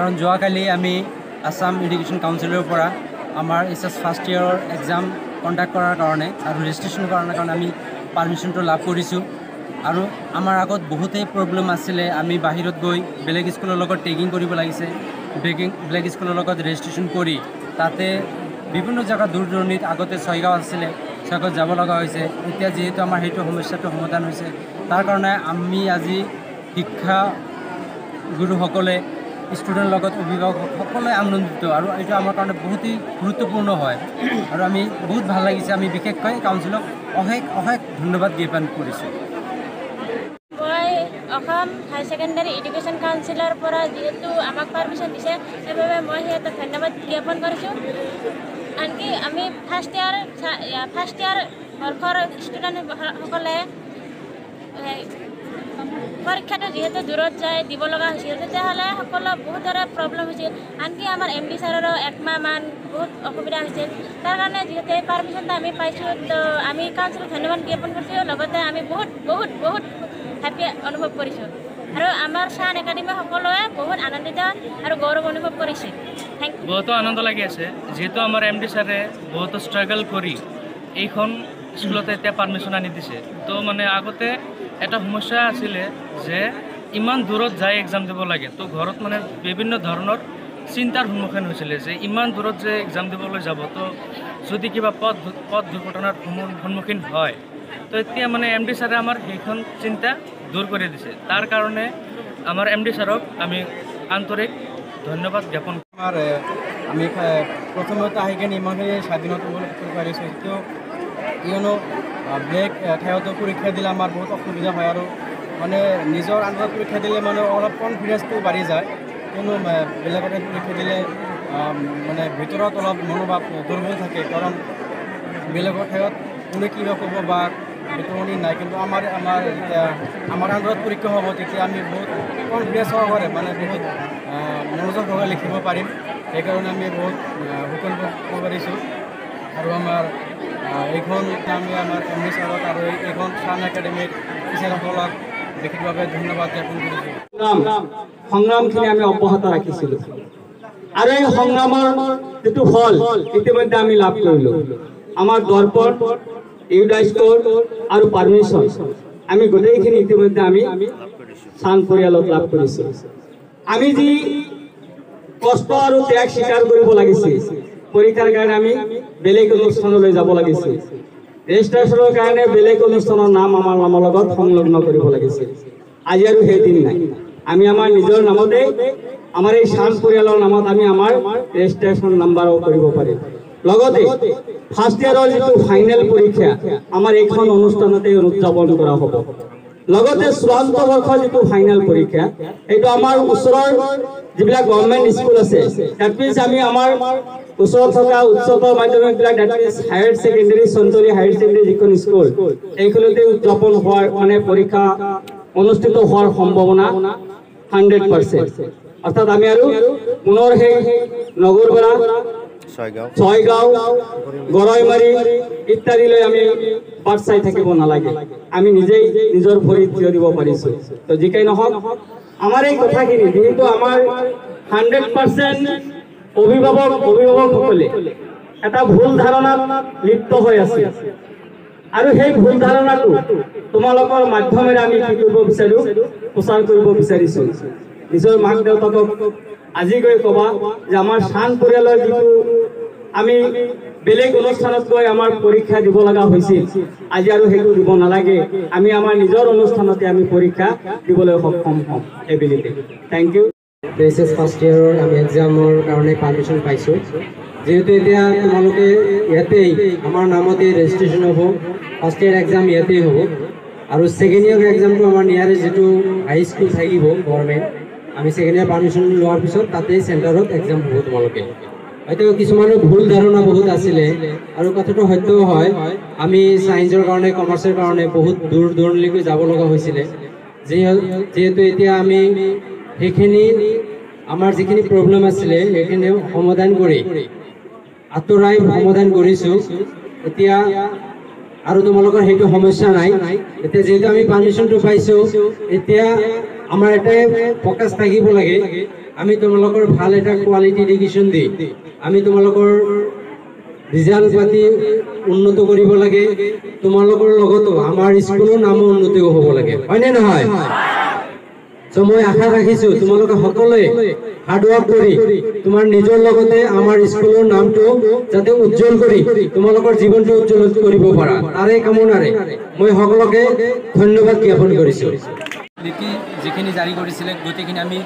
কাৰণ যোৱাকালি আমি আসাম এডুকেশ্যন কাউন্সিলৰ পৰা আমাৰ এছএছ ফাৰ্ষ্ট ইয়াৰৰ এক্সাম কণ্ডাক্ট কৰাৰ কাৰণে আৰু ৰেজিষ্ট্ৰেশ্যন কৰাৰ কাৰণে আমি পাৰ্মিশ্যনটো লাভ কৰিছোঁ। আৰু আমাৰ আগত বহুতেই প্ৰব্লেম আছিলে, আমি বাহিৰত গৈ বেলেগ স্কুলৰ লগত টেগিং কৰিব লাগিছে, বেলেগ স্কুলৰ লগত ৰেজিষ্ট্ৰেশ্যন কৰি তাতে বিভিন্ন জেগা দূৰ দূৰণিত আগতে ছয়গাঁও আছিলে, ছয়গাঁৱত যাব লগা হৈছে। এতিয়া যিহেতু আমাৰ সেইটো সমস্যাটো সমাধান হৈছে, তাৰ কাৰণে আমি আজি শিক্ষা গুৰুসকলে ষ্টুডেণ্টৰ লগত অভিভাৱক সকলোৱে আনন্দিত আৰু এইটো আমাৰ কাৰণে বহুতেই গুৰুত্বপূৰ্ণ হয় আৰু আমি বহুত ভাল লাগিছে। আমি বিশেষকৈ কাউন্সিলক অশেষ অশেষ ধন্যবাদ জ্ঞাপন কৰিছোঁ। মই অসম হাই ছেকেণ্ডাৰী এডুকেশ্যন কাউন্সিলৰ পৰা যিহেতু আমাক পাৰ্মিশ্যন দিছে, সেইবাবে মই সিহঁতক ধন্যবাদ জ্ঞাপন কৰিছোঁ। আনকি আমি ফাৰ্ষ্ট ইয়াৰ বৰ্ষৰ ষ্টুডেণ্টসকলে পৰীক্ষাটো যিহেতু দূৰত যায় দিব লগা হৈছিল, তেতিয়াহ'লে সকলো বহুতৰে প্ৰব্লেম হৈছিল। আনকি আমাৰ MD ছাৰৰো একমাহমান বহুত অসুবিধা হৈছিল। তাৰ কাৰণে যিহেতু এই পাৰ্মিশ্যনটো আমি পাইছোঁ, তো আমি কাউন্সিলক ধন্যবাদ জ্ঞাপন কৰিছোঁ। লগতে আমি বহুত বহুত বহুত হেপী অনুভৱ কৰিছোঁ আৰু আমাৰ চান একাডেমি সকলোৱে বহুত আনন্দিত আৰু গৌৰৱ অনুভৱ কৰিছে। Thank you. বহুতো আনন্দ লাগি আছে, যিহেতু আমাৰ MD ছাৰে বহুতো ষ্ট্ৰাগল কৰি এইখন স্কুলতে এতিয়া পাৰ্মিশ্যন আনি দিছে। তো মানে আগতে এটা সমস্যা আছিলে যে ইমান দূৰত যাই এক্সাম দিব লাগে, তো ঘৰত মানে বিভিন্ন ধৰণৰ চিন্তাৰ সন্মুখীন হৈছিলে যে ইমান দূৰত যে এক্সাম দিবলৈ যাব, তো যদি কিবা পথ দুৰ্ঘটনাৰ সন্মুখীন হয়, তো এতিয়া মানে MD ছাৰে আমাৰ সেইখন চিন্তা দূৰ কৰি দিছে। তাৰ কাৰণে আমাৰ MD ছাৰক আমি আন্তৰিক ধন্যবাদ জ্ঞাপন আমি প্ৰথমতে আহি কিনে ইমানখিনি স্বাধীনতা কৰিব পাৰিছোঁ। কিয়নো বেলেগ ঠাইতো পৰীক্ষা দিলে আমাৰ বহুত অসুবিধা হয় আৰু মানে নিজৰ আণ্ডাৰত পৰীক্ষা দিলে মানে অলপ কনফিডেন্সটো বাঢ়ি যায়। কিয়নো বেলেগতে পৰীক্ষা দিলে মানে ভিতৰত অলপ মনোভাৱ দুৰ্বল থাকে, কাৰণ বেলেগৰ ঠাইত কোনে কিবা ক'ব বা বিতৰণি নাই। কিন্তু আমাৰ আণ্ডাৰত পৰীক্ষা হ'ব, তেতিয়া আমি বহুত কনফিডেন্স সহকাৰে মানে বহুত মনোযোগ সহকাৰে লিখিব পাৰিম। সেইকাৰণে আমি বহুত সুখী কৰিব পাৰিছোঁ আৰু আমাৰ এইখন আমি আমাৰ MD ছাৰক আৰু এইখন চান একাডেমীৰ টিচাৰসকলক বিশেষভাৱে ধন্যবাদ জ্ঞাপন কৰিছোঁ। সংগ্ৰামখিনি আমি অব্যাহত ৰাখিছিলোঁ আৰু এই সংগ্ৰামৰ যিটো ফল ইতিমধ্যে আমি লাভ কৰিলোঁ। আমাৰ দৰ্পণ, ইউডাইস্ক'ৰ আৰু পাৰ্মিশ্যন আমি গোটেইখিনি ইতিমধ্যে আমি চান পৰিয়ালক লাভ কৰিছোঁ। আমি যি কষ্ট আৰু ত্যাগ স্বীকাৰ কৰিব লাগিছিল, পৰীক্ষাৰ কাৰণে আমি বেলেগ অনুষ্ঠানলৈ যাব লাগিছিল, ৰেজিষ্ট্ৰেশ্যনৰ কাৰণে বেলেগ অনুষ্ঠানৰ নাম আমাৰ নামৰ লগত সংলগ্ন কৰিব লাগিছিল। আজি আৰু সেই দিন নাই। আমি আমাৰ নিজৰ নামতে, আমাৰ এই চান পৰিয়ালৰ নামত আমি আমাৰ ৰেজিষ্ট্ৰেশ্যন নাম্বাৰো কৰিব পাৰিম। লগতে ফাৰ্ষ্ট ইয়াৰৰ যিটো ফাইনেল পৰীক্ষা আমাৰ এইখন অনুষ্ঠানতে উদযাপন কৰা হ'ব। লগতে চূড়ান্ত বৰ্ষৰ যিটো ফাইনেল পৰীক্ষা, এইটো আমাৰ ওচৰৰ যিবিলাক গভৰ্ণমেণ্ট স্কুল আছে, ডেট মিনছ আমি আমাৰ ওচৰত থকা উচ্চতৰ মাধ্যমিকবিলাক, that means higher secondary, Chantali higher secondary যিখন স্কুল, এইখনতে উদযাপন হোৱাৰ মানে পৰীক্ষা অনুষ্ঠিত হোৱাৰ সম্ভাৱনা 100%। অৰ্থাৎ আমি আৰু পুনৰ সেই নগৰপাৰা, ছয়গাঁও, গৰৈমাৰী ইত্যাদিলৈ আমি বাট চাই থাকিব নালাগে। আমি নিজেই নিজৰ ভৰিত থিয় দিব পাৰিছোঁ। তো যিকেই নহওক, আমাৰ এই কথাখিনি যিহেতু আমাৰ 100% অভিভাৱকসকলে এটা ভুল ধাৰণাত লিপ্ত হৈ আছে আৰু সেই ভুল ধাৰণাটো তোমালোকৰ মাধ্যমেৰে আমি কি কৰিব বিচাৰোঁ, প্ৰচাৰ কৰিব বিচাৰিছোঁ। নিজৰ মাক দেউতাকক আজি গৈ ক'বা যে আমাৰ চান পৰিয়ালৰ যিটো আমি বেলেগ অনুষ্ঠানত গৈ আমাৰ পৰীক্ষা দিব লগা হৈছিল, আজি আৰু সেইটো দিব নালাগে। আমি আমাৰ নিজৰ অনুষ্ঠানতে আমি পৰীক্ষা দিবলৈ সক্ষম হ'ম ability. Thank you. SS first ইয়াৰৰ আমি এক্সামৰ কাৰণে পাৰ্মিশ্যন পাইছোঁ। যিহেতু এতিয়া তোমালোকে ইয়াতেই আমাৰ নামতে ৰেজিষ্ট্ৰেশ্যন হ'ব, ফাৰ্ষ্ট ইয়াৰ এক্সাম ইয়াতেই হ'ব আৰু ছেকেণ্ড ইয়াৰ এক্সামটো আমাৰ নিয়াৰেষ্ট যিটো হাই স্কুল থাকিব গভৰ্ণমেণ্ট, আমি ছেকেণ্ড ইয়াৰ পাৰ্মিশ্যন লোৱাৰ পিছত তাতেই চেণ্টাৰত এক্সাম হ'ব তোমালোকে। হয়তো কিছুমানৰ ভুল ধাৰণা বহুত আছিলে আৰু কথাটো সত্যও হয়, আমি ছায়েন্সৰ কাৰণে, কমাৰ্চৰ কাৰণে বহুত দূৰ দূৰণিলৈকে যাব লগা হৈছিলে। যিহেতু এতিয়া আমি সেইখিনি আমাৰ যিখিনি প্ৰব্লেম আছিলে সেইখিনি সমাধান কৰি আঁতৰাই সমাধান কৰিছোঁ। এতিয়া আৰু তোমালোকৰ সেইটো সমস্যা নাই। এতিয়া যিহেতু আমি পাৰ্মিশ্যনটো পাইছোঁ, এতিয়া আমাৰ এটাই ফ'কাছ থাকিব লাগে, আমি তোমালোকৰ ভাল এটা কোৱালিটি এডুকেশ্যন দি আমি তোমালোকৰ ৰিজাল্ট পাতি উন্নত কৰিব লাগে। তোমালোকৰ লগতো আমাৰ স্কুলৰ নামো উন্নতি হ'ব লাগে, হয়নে নহয়? চ' মই আশা ৰাখিছোঁ তোমালোকে সকলোৱে হাৰ্ডৱৰ্ক কৰি তোমাৰ নিজৰ লগতে আমাৰ স্কুলৰ নামটো যাতে উজ্জ্বল কৰি তোমালোকৰ জীৱনটো উজ্জ্বল কৰিব পাৰা, তাৰে কামনাৰে মই সকলোকে ধন্যবাদ জ্ঞাপন কৰিছোঁ। নীতি যিখিনি জাৰি কৰিছিলে গোটেইখিনি আমি